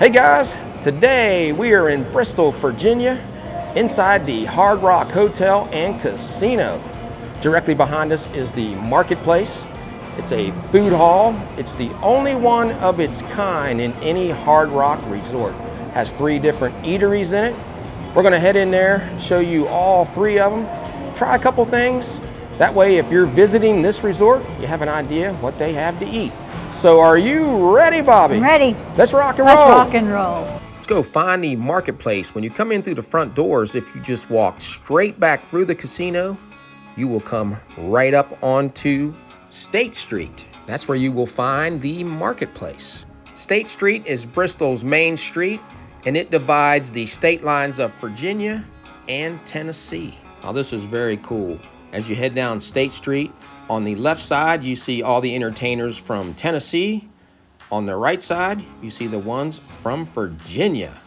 Hey guys, today we are in Bristol, Virginia, inside the Hard Rock Hotel and Casino. Directly behind us is the marketplace. It's a food hall. It's the only one of its kind in any Hard Rock resort. Has 3 different eateries in it. We're gonna head in there, show you all 3 of them, try a couple things. That way, if you're visiting this resort, you have an idea what they have to eat. So are you ready, Bobby? I'm ready. Let's rock and roll. Let's rock and roll. Let's go find the marketplace. When you come in through the front doors, if you just walk straight back through the casino, you will come right up onto State Street. That's where you will find the marketplace. State Street is Bristol's main street, and it divides the state lines of Virginia and Tennessee. Now this is very cool. As you head down State Street, on the left side, you see all the entertainers from Tennessee. On the right side, you see the ones from Virginia.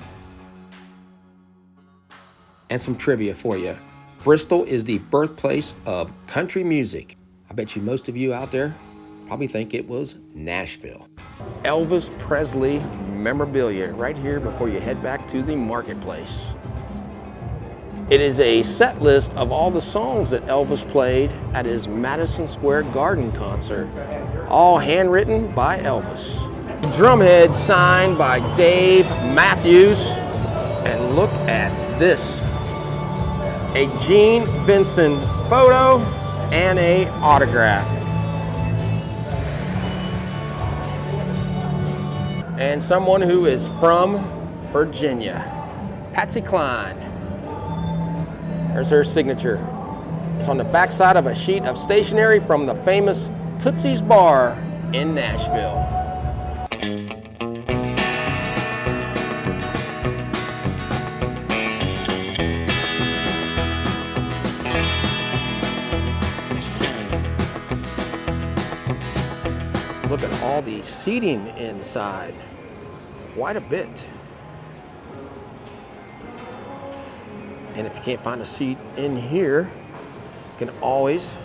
And some trivia for you. Bristol is the birthplace of country music. I bet you most of you out there probably think it was Nashville. Elvis Presley memorabilia right here before you head back to the marketplace. It is a set list of all the songs that Elvis played at his Madison Square Garden concert, all handwritten by Elvis. The drumhead signed by Dave Matthews, and look at this. A Gene Vincent photo and a autograph. And someone who is from Virginia, Patsy Cline. There's her signature. It's on the backside of a sheet of stationery from the famous Tootsie's Bar in Nashville. Look at all the seating inside. Quite a bit. And if you can't find a seat in here, you can always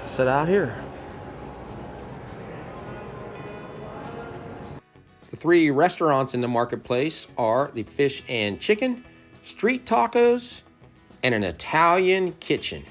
sit out here. The 3 restaurants in the marketplace are the Fish and Chicken, Street Tacos, and an Italian Kitchen.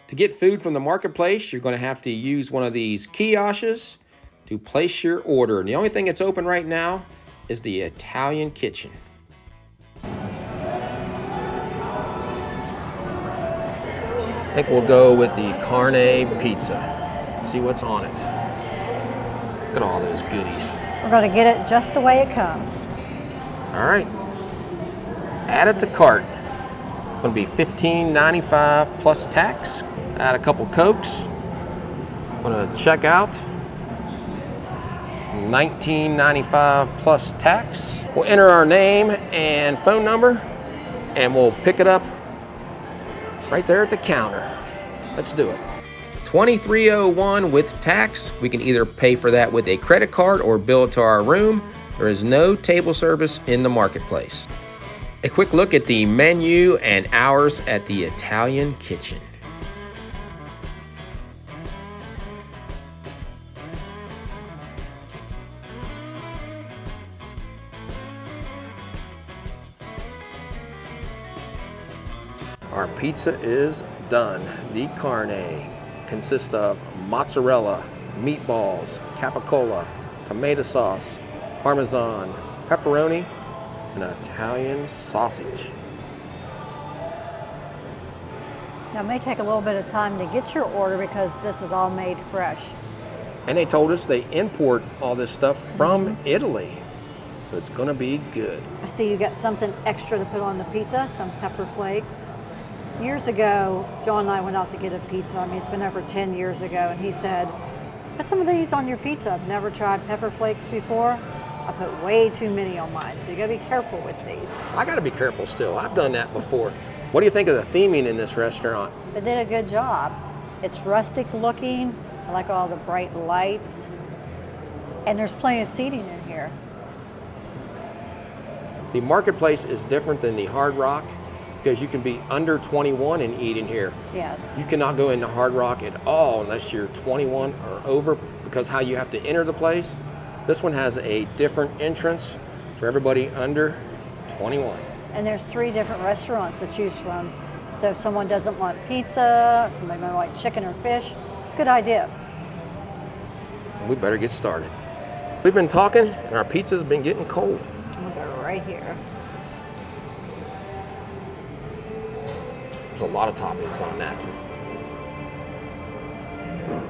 To get food from the marketplace, you're going to have to use one of these kiosks to place your order. And the only thing that's open right now is the Italian Kitchen. I think we'll go with the carne pizza. Let's see what's on it. Look at all those goodies. We're going to get it just the way it comes. All right. Add it to cart. It's going to be $15.95 plus tax. Add a couple Cokes. I'm going to check out. $19.95 plus tax. We'll enter our name and phone number, and we'll pick it up right there at the counter. Let's do it. $23.01 with tax. We can either pay for that with a credit card or bill it to our room. There is no table service in the marketplace. A quick look at the menu and hours at the Italian Kitchen. Our pizza is done. The carne consists of mozzarella, meatballs, capicola, tomato sauce, parmesan, pepperoni, and Italian sausage. Now, it may take a little bit of time to get your order because this is all made fresh. And they told us they import all this stuff from Italy. So it's gonna be good. I see you got something extra to put on the pizza, some pepper flakes. Years ago, John and I went out to get a pizza. I mean, it's been over 10 years ago, and he said, put some of these on your pizza. I've never tried pepper flakes before. I put way too many on mine, so you gotta be careful with these. I gotta be careful still. I've done that before. What do you think of the theming in this restaurant? They did a good job. It's rustic looking. I like all the bright lights. And there's plenty of seating in here. The marketplace is different than the Hard Rock because you can be under 21 and eat in here. Yeah. You cannot go into Hard Rock at all unless you're 21 or over because how you have to enter the place. This one has a different entrance for everybody under 21. And there's 3 different restaurants to choose from. So if someone doesn't want pizza, if somebody might like chicken or fish, it's a good idea. We better get started. We've been talking and our pizza's been getting cold. We'll go right here. There's a lot of toppings on that.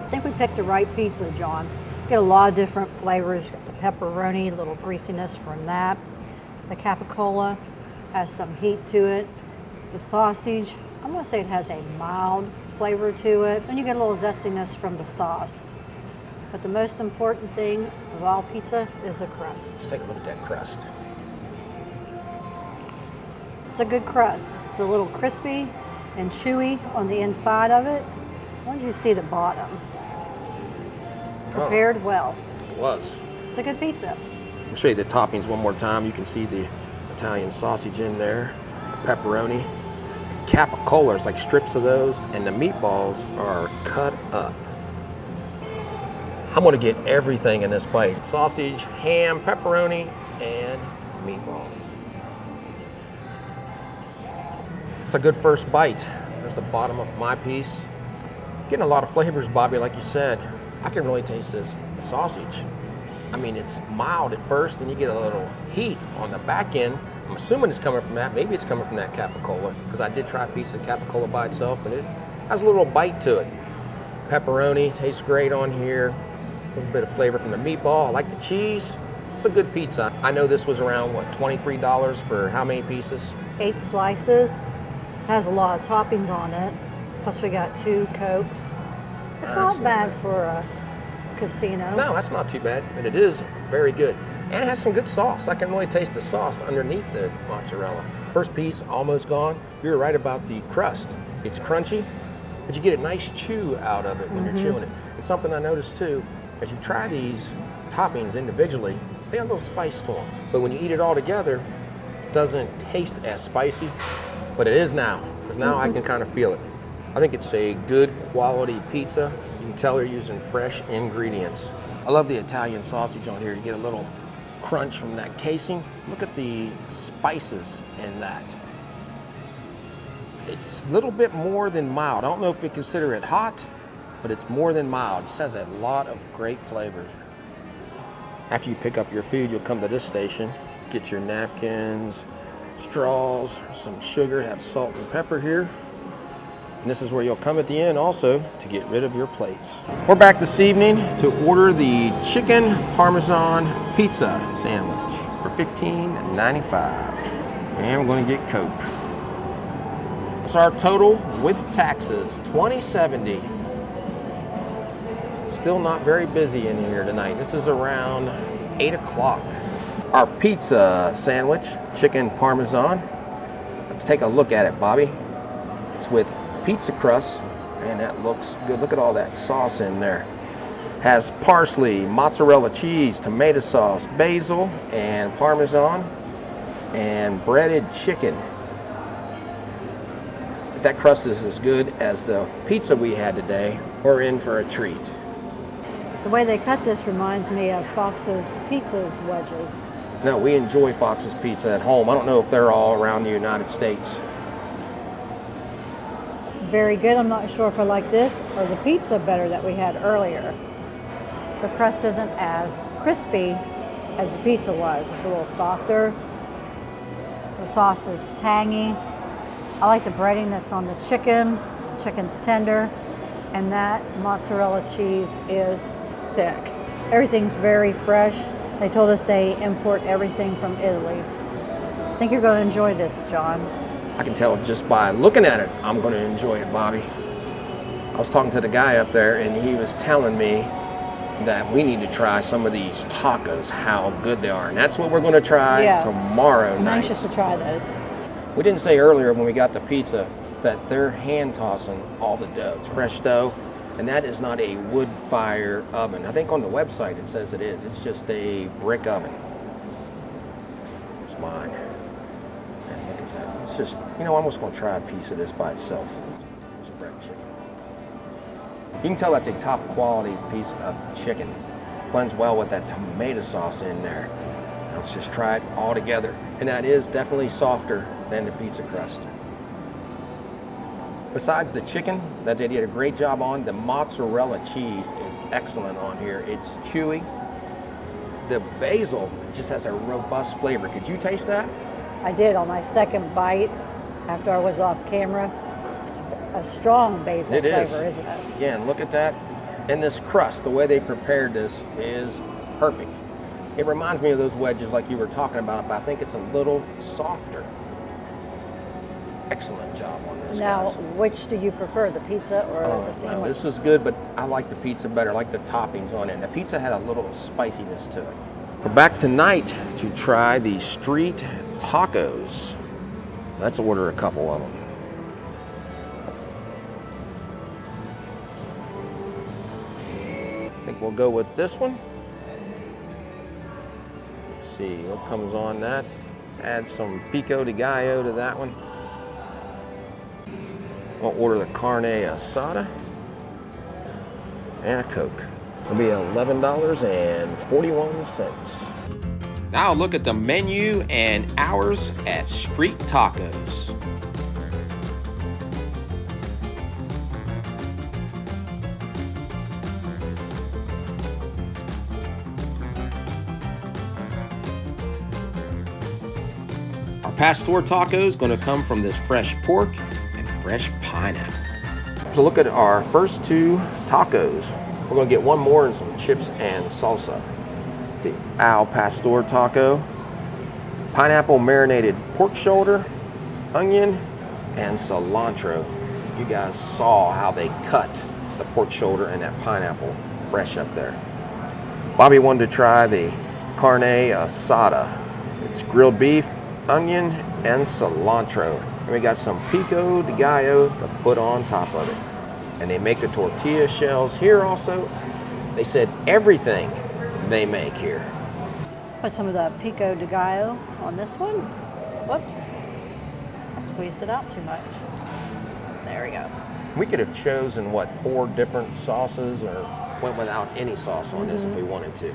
I think we picked the right pizza, John. Get a lot of different flavors. Got the pepperoni, a little greasiness from that. The capicola has some heat to it. The sausage, I'm gonna say it has a mild flavor to it. And you get a little zestiness from the sauce. But the most important thing of all pizza is the crust. Let's take a look at that crust. It's a good crust. It's a little crispy and chewy on the inside of it. Why don't you see the bottom? Prepared well. It was. It's a good pizza. I'll show you the toppings one more time. You can see the Italian sausage in there, the pepperoni, capicola, it's like strips of those, and the meatballs are cut up. I'm gonna get everything in this bite. Sausage, ham, pepperoni, and meatballs. It's a good first bite. There's the bottom of my piece. Getting a lot of flavors, Bobby, like you said. I can really taste this sausage. I mean, it's mild at first, then you get a little heat on the back end. I'm assuming it's coming from that. Maybe it's coming from that capicola, because I did try a piece of capicola by itself, but it has a little bite to it. Pepperoni tastes great on here. A little bit of flavor from the meatball. I like the cheese. It's a good pizza. I know this was around, what, $23 for how many pieces? 8 slices. Has a lot of toppings on it. Plus we got 2 Cokes. It's not bad for a casino. No, that's not too bad, but it is very good. And it has some good sauce. I can really taste the sauce underneath the mozzarella. First piece, almost gone. You're right about the crust. It's crunchy, but you get a nice chew out of it when you're chewing it. And something I noticed too, as you try these toppings individually, they have a little spice to them. But when you eat it all together, it doesn't taste as spicy, but it is now, because now I can kind of feel it. I think it's a good quality pizza. You can tell they're using fresh ingredients. I love the Italian sausage on here. You get a little crunch from that casing. Look at the spices in that. It's a little bit more than mild. I don't know if we consider it hot, but it's more than mild. It just has a lot of great flavors. After you pick up your food, you'll come to this station, get your napkins, straws, some sugar, have salt and pepper here. And this is where you'll come at the end also to get rid of your plates. We're back this evening to order the chicken parmesan pizza sandwich for $15.95. And we're gonna get Coke. It's our total with taxes, $20.70. Still not very busy in here tonight. This is around 8 o'clock. Our pizza sandwich, chicken parmesan. Let's take a look at it, Bobby. It's with pizza crust, and that looks good. Look at all that sauce in there. Has parsley, mozzarella cheese, tomato sauce, basil, and parmesan, and breaded chicken. If that crust is as good as the pizza we had today, we're in for a treat. The way they cut this reminds me of Fox's Pizza's wedges. No, we enjoy Fox's Pizza at home. I don't know if they're all around the United States. Very good. I'm not sure if I like this or the pizza better that we had earlier. The crust isn't as crispy as the pizza was. It's a little softer. The sauce is tangy. I like the breading that's on the chicken. chicken's tender, and that mozzarella cheese is thick. Everything's very fresh. They told us they import everything from Italy. I think you're going to enjoy this, John. I can tell just by looking at it, I'm going to enjoy it, Bobby. I was talking to the guy up there, and he was telling me that we need to try some of these tacos, how good they are. And that's what we're going to try tomorrow night. I'm anxious to try those. We didn't say earlier when we got the pizza that they're hand tossing all the dough. It's fresh dough, and that is not a wood fire oven. I think on the website it says it is. It's just a brick oven. It's mine. Man, look at that. It's just, you know, I'm almost going to try a piece of this by itself. It's bread chicken. You can tell that's a top quality piece of chicken. Blends well with that tomato sauce in there. Now let's just try it all together. And that is definitely softer than the pizza crust. Besides the chicken that they did a great job on, the mozzarella cheese is excellent on here. It's chewy. The basil just has a robust flavor. Could you taste that? I did on my second bite after I was off camera. A strong basil flavor, isn't it? Yeah, and look at that. And this crust, the way they prepared this is perfect. It reminds me of those wedges like you were talking about, but I think it's a little softer. Excellent job on this, Now, guys. which do you prefer, the pizza or the sandwich? Now, this is good, but I like the pizza better. I like the toppings on it. And the pizza had a little spiciness to it. We're back tonight to try the street tacos. Let's order a couple of them. I think we'll go with this one. Let's see what comes on that. Add some pico de gallo to that one. We'll order the carne asada and a Coke. It'll be $11.41. Now look at the menu and hours at Street Tacos. Our pastor taco is going to come from this fresh pork and fresh pineapple. So look at our first two tacos. We're going to get one more and some chips and salsa. The al pastor taco, pineapple marinated pork shoulder, onion, and cilantro. You guys saw how they cut the pork shoulder and that pineapple fresh up there. Bobby wanted to try the carne asada. It's grilled beef, onion, and cilantro. And we got some pico de gallo to put on top of it. And they make the tortilla shells here also. They said everything they make here. Put some of the pico de gallo on this one. Whoops, I squeezed it out too much. There we go. We could have chosen, what, 4 different sauces or went without any sauce on this if we wanted to.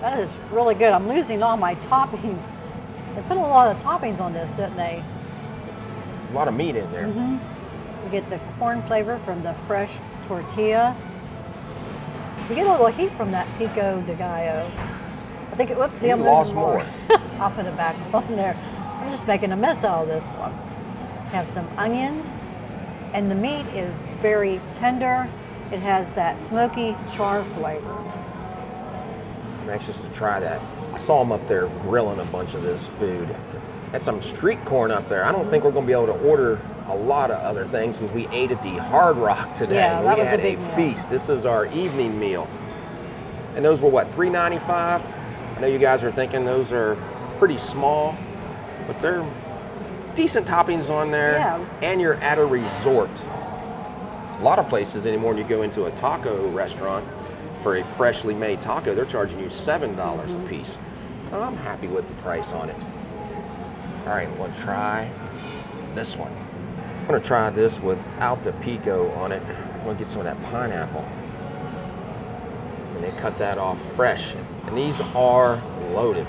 That is really good. I'm losing all my toppings. They put a lot of toppings on this, didn't they? A lot of meat in there. You get the corn flavor from the fresh tortilla. You get a little heat from that pico de gallo. I think it, whoops, see, I'm lost losing more. I'll put it back on there. I'm just making a mess out of this one. Have some onions, and the meat is very tender. It has that smoky char flavor. I'm anxious to try that. I saw them up there grilling a bunch of this food. Had some street corn up there. I don't think we're going to be able to order a lot of other things because we ate at the Hard Rock today. Yeah, that we was had a big a meal. feast. This is our evening meal. And those were what, $3.95? I know you guys are thinking those are pretty small, but they're decent toppings on there. Yeah. And you're at a resort. A lot of places anymore when you go into a taco restaurant for a freshly made taco, they're charging you $7 a piece. I'm happy with the price on it. All right, I'm going to try this one. I'm going to try this without the pico on it. I'm going to get some of that pineapple. And they cut that off fresh. And these are loaded.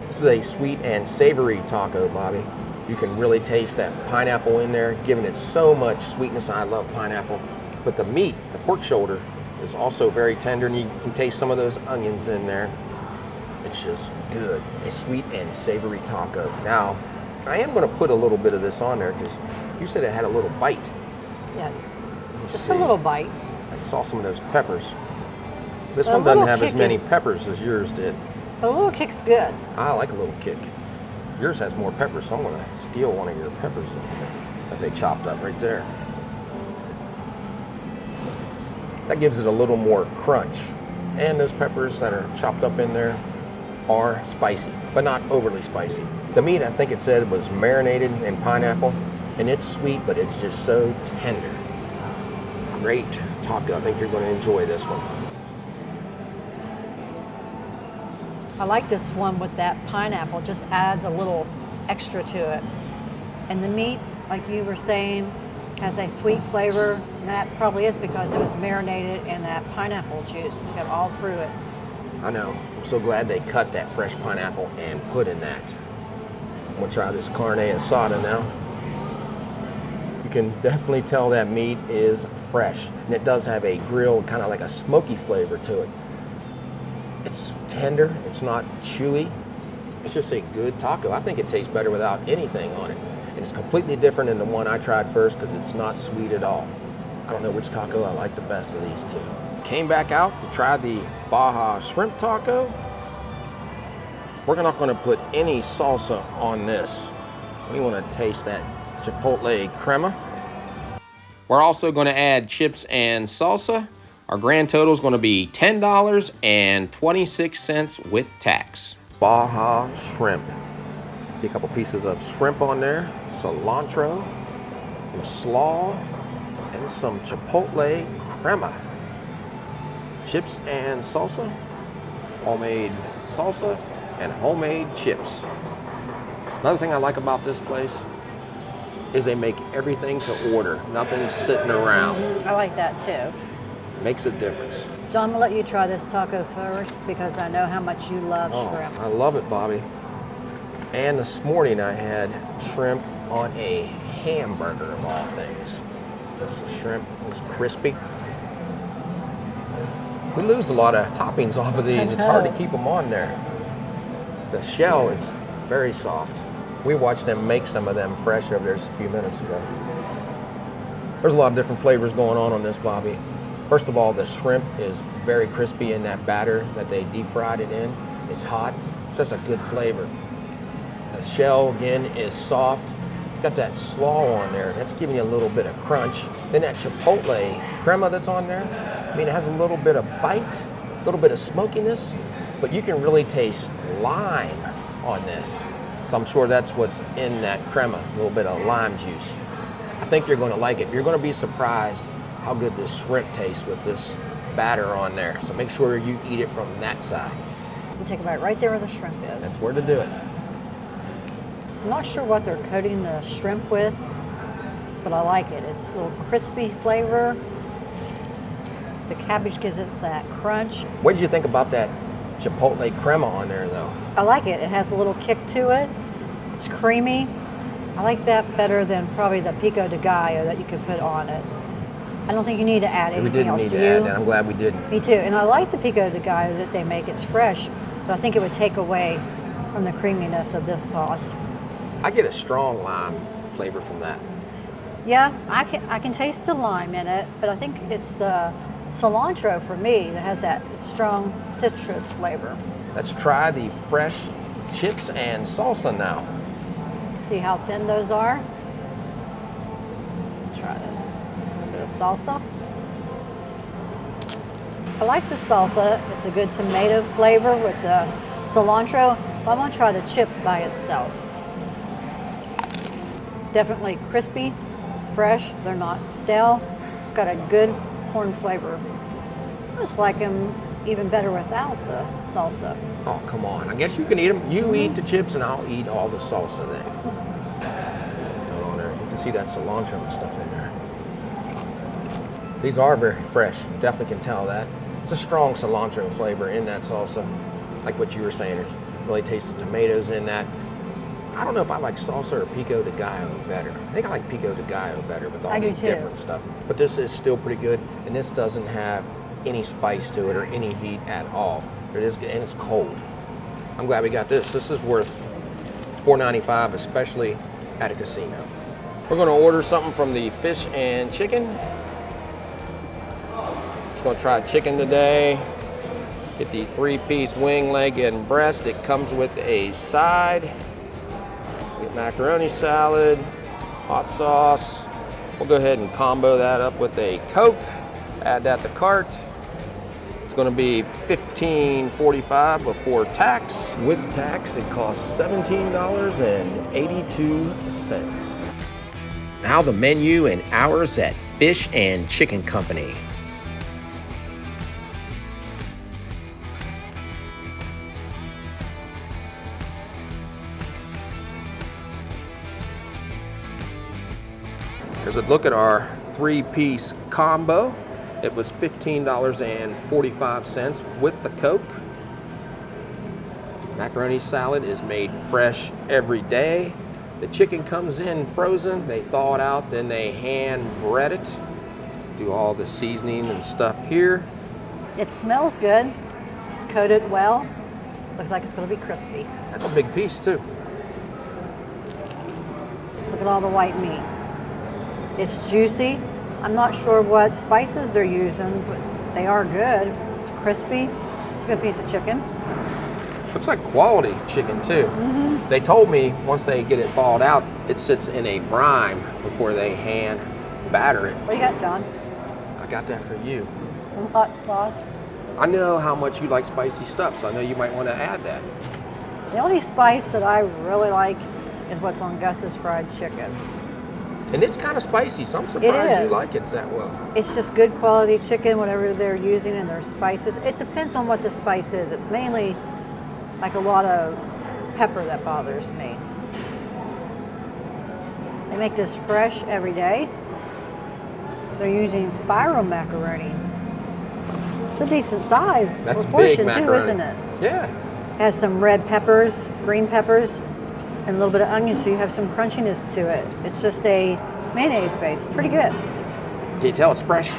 This is a sweet and savory taco, Bobby. You can really taste that pineapple in there, giving it so much sweetness. I love pineapple. But the meat, the pork shoulder, is also very tender, and you can taste some of those onions in there. It's just good. A sweet and savory taco. Now, I am going to put a little bit of this on there because you said it had a little bite. Yeah, Let's just see. a little bite. I saw some of those peppers. This A one doesn't little have as kick many in- peppers as yours did. But a little kick's good. I like a little kick. Yours has more peppers, so I'm going to steal one of your peppers that they chopped up right there. That gives it a little more crunch. And those peppers that are chopped up in there are spicy, but not overly spicy. The meat, I think it said, was marinated in pineapple, and it's sweet, but it's just so tender. Great taco. I think you're going to enjoy this one. I like this one with that pineapple. Just adds a little extra to it. And the meat, like you were saying, has a sweet flavor. And that probably is because it was marinated in that pineapple juice. You got all through it. I know. I'm so glad they cut that fresh pineapple and put in that. I'm going to try this carne asada now. You can definitely tell that meat is fresh. And it does have a grilled, kind of like a smoky flavor to it. It's tender, it's not chewy. It's just a good taco. I think it tastes better without anything on it. And it's completely different than the one I tried first because it's not sweet at all. I don't know which taco I like the best of these two. Came back out to try the Baja shrimp taco. We're not going to put any salsa on this. We want to taste that chipotle crema. We're also going to add chips and salsa. Our grand total is going to be $10.26 with tax. Baja shrimp. See a couple pieces of shrimp on there, cilantro, some slaw, and some chipotle crema. Chips and salsa, homemade salsa, and homemade chips. Another thing I like about this place is they make everything to order. Nothing's sitting around. I like that too. Makes a difference. John, I'll let you try this taco first because I know how much you love shrimp. I love it, Bobby. And this morning I had shrimp on a hamburger of all things. There's the shrimp, it's crispy. We lose a lot of toppings off of these. It's hard to keep them on there. The shell is very soft. We watched them make some of them fresh over there just a few minutes ago. There's a lot of different flavors going on this, Bobby. First of all, the shrimp is very crispy in that batter that they deep fried it in. It's hot, so that's a good flavor. The shell, again, is soft. Got that slaw on there. That's giving you a little bit of crunch. Then that chipotle crema that's on there, I mean, it has a little bit of bite, a little bit of smokiness, but you can really taste lime on this. So I'm sure that's what's in that crema, a little bit of lime juice. I think you're going to like it. You're going to be surprised how good this shrimp tastes with this batter on there. So make sure you eat it from that side. You take a bite right there where the shrimp is. That's where to do it. I'm not sure what they're coating the shrimp with, but I like it. It's a little crispy flavor. The cabbage gives it that crunch. What did you think about that chipotle crema on there, though? I like it. It has a little kick to it. It's creamy. I like that better than probably the pico de gallo that you could put on it. I don't think you need to add anything We didn't else, need do to you? add that. I'm glad we didn't. Me too. And I like the pico de gallo that they make. It's fresh, but I think it would take away from the creaminess of this sauce. I get a strong lime flavor from that. Yeah, I can taste the lime in it, but I think it's the cilantro for me that has that strong citrus flavor. Let's try the fresh chips and salsa now. See how thin those are? Try this. A little bit of salsa. I like the salsa. It's a good tomato flavor with the cilantro. But I'm gonna try the chip by itself. Definitely crispy, fresh. They're not stale. It's got a good corn flavor. I just like them even better without the salsa. Oh, come on. I guess you can eat them. You eat the chips and I'll eat all the salsa then. Down on there. You can see that cilantro and stuff in there. These are very fresh. Definitely can tell that. It's a strong cilantro flavor in that salsa. Like what you were saying. There's really taste the tomatoes in that. I don't know if I like salsa or pico de gallo better. I think I like pico de gallo better with all these different stuff. But this is still pretty good. And this doesn't have any spice to it or any heat at all. It is good, and it's cold. I'm glad we got this. This is worth $4.95, especially at a casino. We're gonna order something from the fish and chicken. Just gonna try chicken today. Get the 3-piece wing, leg, and breast. It comes with a side. Get macaroni salad, hot sauce. We'll go ahead and combo that up with a Coke. Add that to cart. It's gonna be $15.45 before tax. With tax, it costs $17.82. Now the menu and hours at Fish and Chicken Company. Here's a look at our 3-piece combo. It was $15.45 with the Coke. Macaroni salad is made fresh every day. The chicken comes in frozen. They thaw it out, then they hand bread it. Do all the seasoning and stuff here. It smells good. It's coated well. Looks like it's going to be crispy. That's a big piece too. Look at all the white meat. It's juicy. I'm not sure what spices they're using, but they are good. It's crispy. It's a good piece of chicken. Looks like quality chicken too. They told me once they get it thawed out, it sits in a brine before they hand batter it. What do you got, John? I got that for you. Some hot sauce. I know how much you like spicy stuff, so I know you might want to add that. The only spice that I really like is what's on Gus's fried chicken. And it's kind of spicy, so I'm surprised you like it that well. It's just good quality chicken, whatever they're using in their spices. It depends on what the spice is. It's mainly like a lot of pepper that bothers me. They make this fresh every day. They're using spiral macaroni. It's a decent size. That's proportion big macaroni. Too, isn't it? Yeah. Has some red peppers, green peppers, and a little bit of onion, so you have some crunchiness to it. It's just a mayonnaise base. Pretty good. Can you tell it's fresh?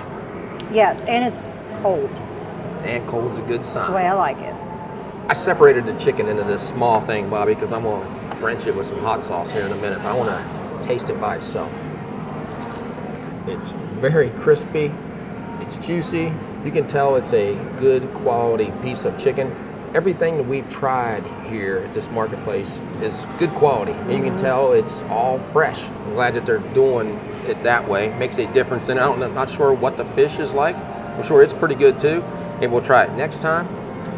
Yes, and it's cold. And cold's a good That's sign. the way I like it. I separated the chicken into this small thing, Bobby, because I'm going to drench it with some hot sauce here in a minute, but I want to taste it by itself. It's very crispy. It's juicy. You can tell it's a good quality piece of chicken. Everything that we've tried here at this marketplace is good quality. And you can tell it's all fresh. I'm glad that they're doing it that way. Makes a difference. And I'm not sure what the fish is like. I'm sure it's pretty good too. And we'll try it next time.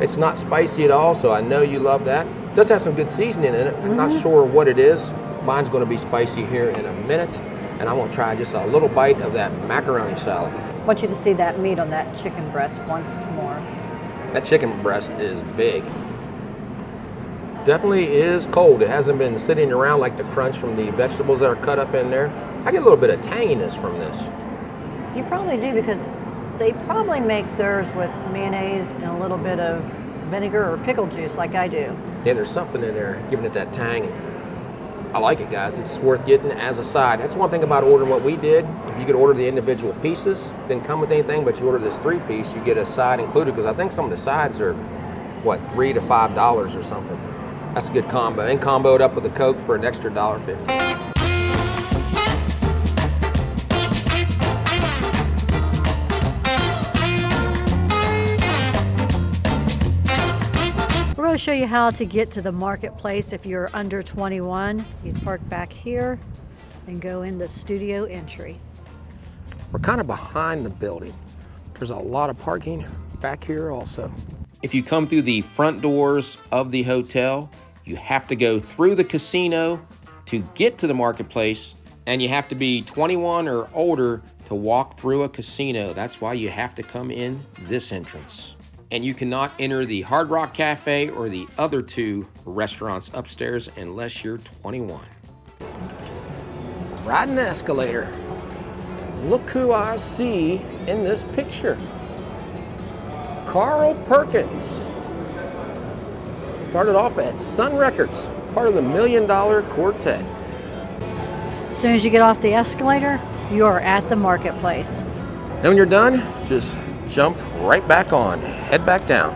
It's not spicy at all, so I know you love that. It does have some good seasoning in it. I'm not sure what it is. Mine's going to be spicy here in a minute. And I'm going to try just a little bite of that macaroni salad. I want you to see that meat on that chicken breast once more. That chicken breast is big. Definitely is cold. It hasn't been sitting around like the crunch from the vegetables that are cut up in there. I get a little bit of tanginess from this. You probably do, because they probably make theirs with mayonnaise and a little bit of vinegar or pickle juice like I do. Yeah, there's something in there giving it that tang. I like it, guys. It's worth getting as a side. That's one thing about ordering what we did. If you could order the individual pieces, didn't come with anything, but you order this 3-piece, you get a side included, because I think some of the sides are, what, $3 to $5 or something. That's a good combo. And comboed up with a Coke for an extra $1.50. We're going to show you how to get to the marketplace if you're under 21. You'd park back here and go into studio entry. We're kind of behind the building. There's a lot of parking back here also. If you come through the front doors of the hotel, you have to go through the casino to get to the marketplace, and you have to be 21 or older to walk through a casino. That's why you have to come in this entrance. And you cannot enter the Hard Rock Cafe or the other 2 restaurants upstairs unless you're 21. Riding the escalator. Look who I see in this picture. Carl Perkins. Started off at Sun Records, part of the $1 Million Quartet. As soon as you get off the escalator, you are at the marketplace. And when you're done, just jump right back on, head back down.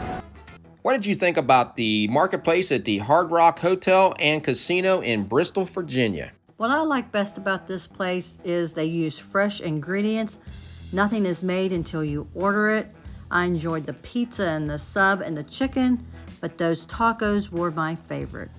What did you think about the marketplace at the Hard Rock Hotel and Casino in Bristol, Virginia? What I like best about this place is they use fresh ingredients. Nothing is made until you order it. I enjoyed the pizza and the sub and the chicken, but those tacos were my favorite.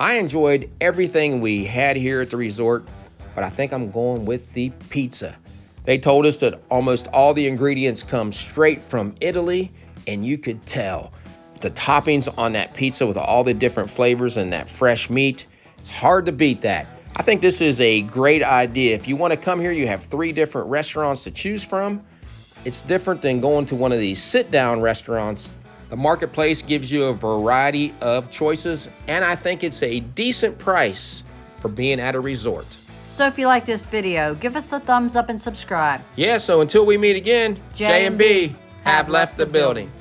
I enjoyed everything we had here at the resort, but I think I'm going with the pizza. They told us that almost all the ingredients come straight from Italy, and you could tell. The toppings on that pizza with all the different flavors and that fresh meat, it's hard to beat that. I think this is a great idea. If you want to come here, you have 3 different restaurants to choose from. It's different than going to one of these sit-down restaurants. The marketplace gives you a variety of choices, and I think it's a decent price for being at a resort. So if you like this video, give us a thumbs up and subscribe. Yeah, so until we meet again, J&B have left the building.